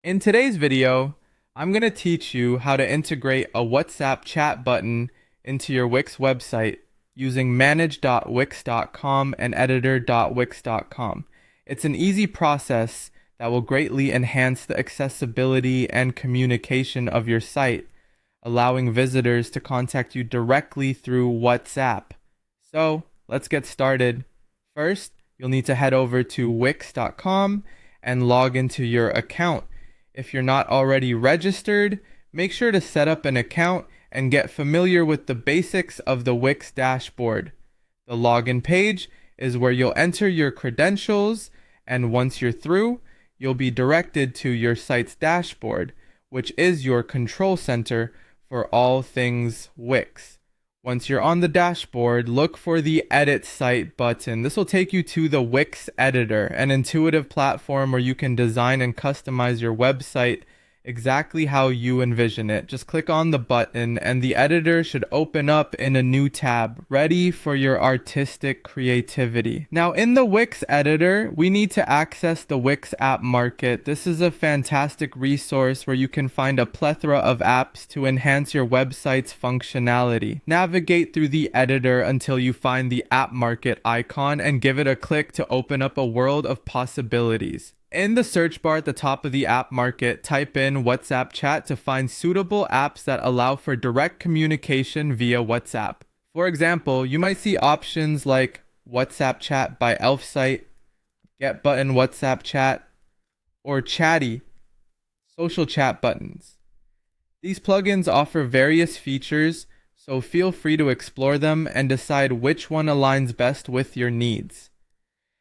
In today's video, I'm going to teach you how to integrate a WhatsApp chat button into your Wix website using manage.wix.com and editor.wix.com. It's an easy process that will greatly enhance the accessibility and communication of your site, allowing visitors to contact you directly through WhatsApp. So, let's get started. First, you'll need to head over to wix.com and log into your account. If you're not already registered, make sure to set up an account and get familiar with the basics of the Wix dashboard. The login page is where you'll enter your credentials, and once you're through, you'll be directed to your site's dashboard, which is your control center for all things Wix. Once you're on the dashboard, look for the Edit Site button. This will take you to the Wix Editor, an intuitive platform where you can design and customize your website exactly how you envision it. Just click on the button and the editor should open up in a new tab, ready for your artistic creativity. Now in the Wix editor, we need to access the Wix App Market. This is a fantastic resource where you can find a plethora of apps to enhance your website's functionality. Navigate through the editor until you find the App Market icon and give it a click to open up a world of possibilities. In the search bar at the top of the app market, type in WhatsApp chat to find suitable apps that allow for direct communication via WhatsApp. For example, you might see options like WhatsApp chat by Elfsight, Get Button WhatsApp chat, or Chatty, social chat buttons. These plugins offer various features, so feel free to explore them and decide which one aligns best with your needs.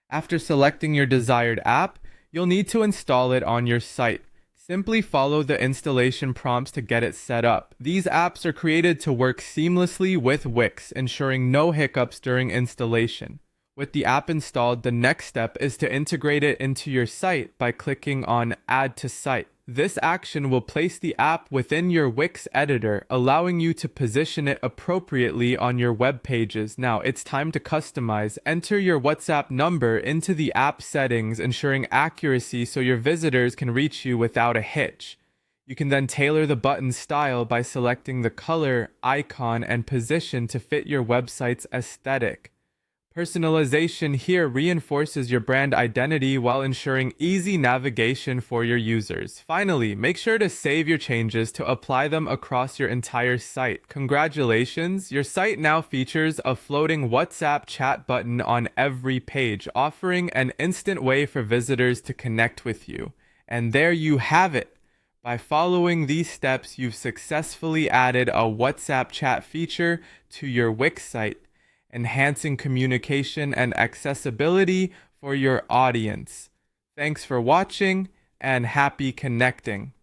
After selecting your desired app, you'll need to install it on your site. Simply follow the installation prompts to get it set up. These apps are created to work seamlessly with Wix, ensuring no hiccups during installation. With the app installed, the next step is to integrate it into your site by clicking on Add to Site. This action will place the app within your Wix editor, allowing you to position it appropriately on your web pages. Now, it's time to customize. Enter your WhatsApp number into the app settings, ensuring accuracy so your visitors can reach you without a hitch. You can then tailor the button style by selecting the color, icon, and position to fit your website's aesthetic. Personalization here reinforces your brand identity while ensuring easy navigation for your users. Finally, make sure to save your changes to apply them across your entire site. Congratulations, your site now features a floating WhatsApp chat button on every page, offering an instant way for visitors to connect with you. And there you have it. By following these steps, you've successfully added a WhatsApp chat feature to your Wix site, enhancing communication and accessibility for your audience. Thanks for watching and happy connecting.